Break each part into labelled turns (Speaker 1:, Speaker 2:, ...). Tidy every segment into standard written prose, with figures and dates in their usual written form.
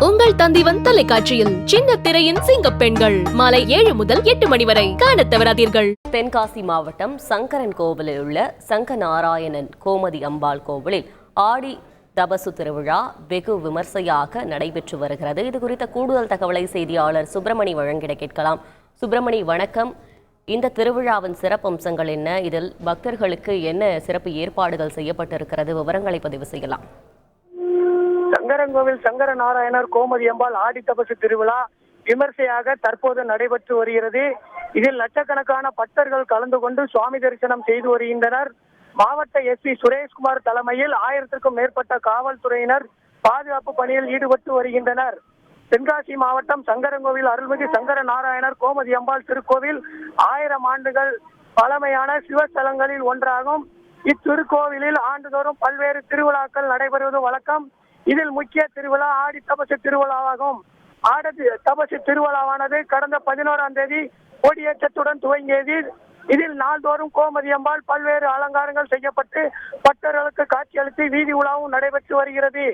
Speaker 1: உங்கள் தந்திவன் தொலைக்காட்சியில் சின்ன திரையின் சிங்க பெண்கள் மாலை 7 முதல் 8 மணி வரை காணத் தவறாதீர்கள்.
Speaker 2: தென்காசி மாவட்டம் சங்கரன் கோவிலில் உள்ள சங்கநாராயணன் கோமதி அம்பாள் கோவிலில் ஆடி தபசு திருவிழா வெகு விமர்சையாக நடைபெற்று வருகிறது. இது குறித்த கூடுதல் தகவலை செய்தியாளர் சுப்பிரமணி வழங்கிட கேட்கலாம். சுப்பிரமணி, வணக்கம். இந்த திருவிழாவின் சிறப்பம்சங்கள் என்ன? இதில் பக்தர்களுக்கு என்ன சிறப்பு ஏற்பாடுகள் செய்யப்பட்டிருக்கிறது? விவரங்களை பதிவு செய்யலாம்.
Speaker 3: சங்கரன்கோவில் சங்கர நாராயணர் கோமதி அம்பாள் ஆடி தபசு திருவிழா விமர்சையாக தற்போது நடைபெற்று வருகிறது. இதில் லட்சக்கணக்கான பக்தர்கள் கலந்து கொண்டு சுவாமி தரிசனம் செய்து வருகின்றனர். மாவட்ட எஸ்பி சுரேஷ்குமார் தலைமையில் 1000க்கும் மேற்பட்ட காவல்துறையினர் பாதுகாப்பு பணியில் ஈடுபட்டு வருகின்றனர். தென்காசி மாவட்டம் சங்கரன்கோவில் அருள்மிகு சங்கர நாராயணர் கோமதி அம்பாள் திருக்கோவில் 1000 ஆண்டுகள் பழமையான சிவஸ்தலங்களில் ஒன்றாகும். இத்திருக்கோவிலில் ஆண்டுதோறும் பல்வேறு திருவிழாக்கள் நடைபெறுவது வழக்கம். இதில் முக்கிய திருவிழா ஆடி தபசு திருவிழாவாகும். ஆடி தபசு திருவிழாவானது கடந்த 11ஆம் தேதி கொடியேற்றத்துடன் துவங்கியது. இதில் நாள்தோறும் கோமதி அம்பாள் பல்வேறு அலங்காரங்கள் செய்யப்பட்டு பக்தர்களுக்கு காட்சியளித்து வீதி உலாவும் நடைபெற்று வருகிறது.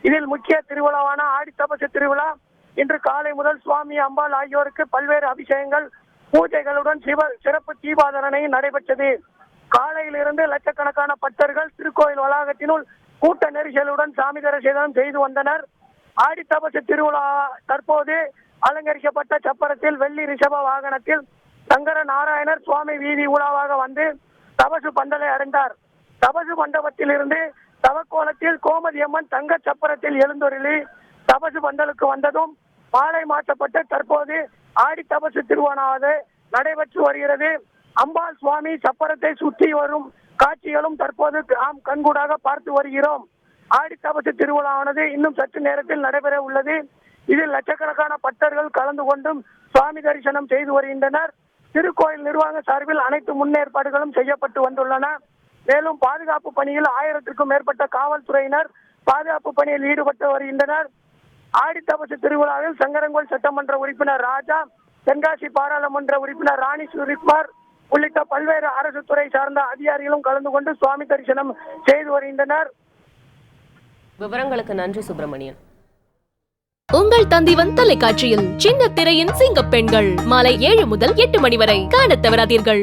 Speaker 3: இதில் முக்கிய திருவிழாவான ஆடி தபசு திருவிழா இன்று காலை முதல் சுவாமி அம்பாள் ஆகியோருக்கு பல்வேறு அபிஷேகங்கள் பூஜைகளுடன் சிறப்பு தீபாதனை நடைபெற்றது. காலையிலிருந்து லட்சக்கணக்கான பக்தர்கள் திருக்கோயில் வளாகத்தினுள் கூட்ட நெரிசலுடன் சாமி தரிசனம் செய்து வந்தனர். ஆடி தபசு திருவிழா தற்போது அலங்கரிக்கப்பட்ட சப்பரத்தில் வெள்ளி ரிஷப வாகனத்தில் சங்கர நாராயணர் சுவாமி வீதி உலாவாக வந்து தபசு பந்தலை அடைந்தார். தபசு மண்டபத்தில் இருந்து தவக்கோலத்தில் கோமதி அம்மன் தங்க சப்பரத்தில் எழுந்தொருளி தபசு பந்தலுக்கு வந்ததும் மாலை மாற்றப்பட்டு தற்போது ஆடி தபசு திருவிழாவாக நடைபெற்று வருகிறது. அம்பாள் சுவாமி சப்பரத்தை சுற்றி வரும் காட்சிகளும் தற்போது நாம் கண்கூடாக பார்த்து வருகிறோம். ஆடி தபசு திருவிழாவானது இன்னும் சற்று நேரத்தில் நடைபெற உள்ளது. இதில் லட்சக்கணக்கான பக்தர்கள் கலந்து கொண்டும் சுவாமி தரிசனம் செய்து வருகின்றனர். திருக்கோயில் நிர்வாக சார்பில் அனைத்து முன்னேற்பாடுகளும் செய்யப்பட்டு வந்துள்ளன. மேலும் பாதுகாப்பு பணியில் 1000க்கும் மேற்பட்ட காவல்துறையினர் பாதுகாப்பு பணியில் ஈடுபட்டு வருகின்றனர். ஆடி தபசு திருவிழாவில் சங்கரன்கோவில் சட்டமன்ற உறுப்பினர் ராஜா, தென்காசி பாராளுமன்ற உறுப்பினர் ராணி சுரிக்குமார் உள்ளிட்ட பல்வேறு அரசு துறை சார்ந்த அதிகாரிகளும் கலந்து கொண்டு சுவாமி தரிசனம் செய்து வருகின்றனர்.
Speaker 2: விவரங்களுக்கு நன்றி சுப்பிரமணியன்.
Speaker 1: உங்கள் தந்திவன் தொலைக்காட்சியில் சின்ன திரையின் சிங்க பெண்கள் மாலை 7 முதல் 8 மணி வரை காணத் தவறாதீர்கள்.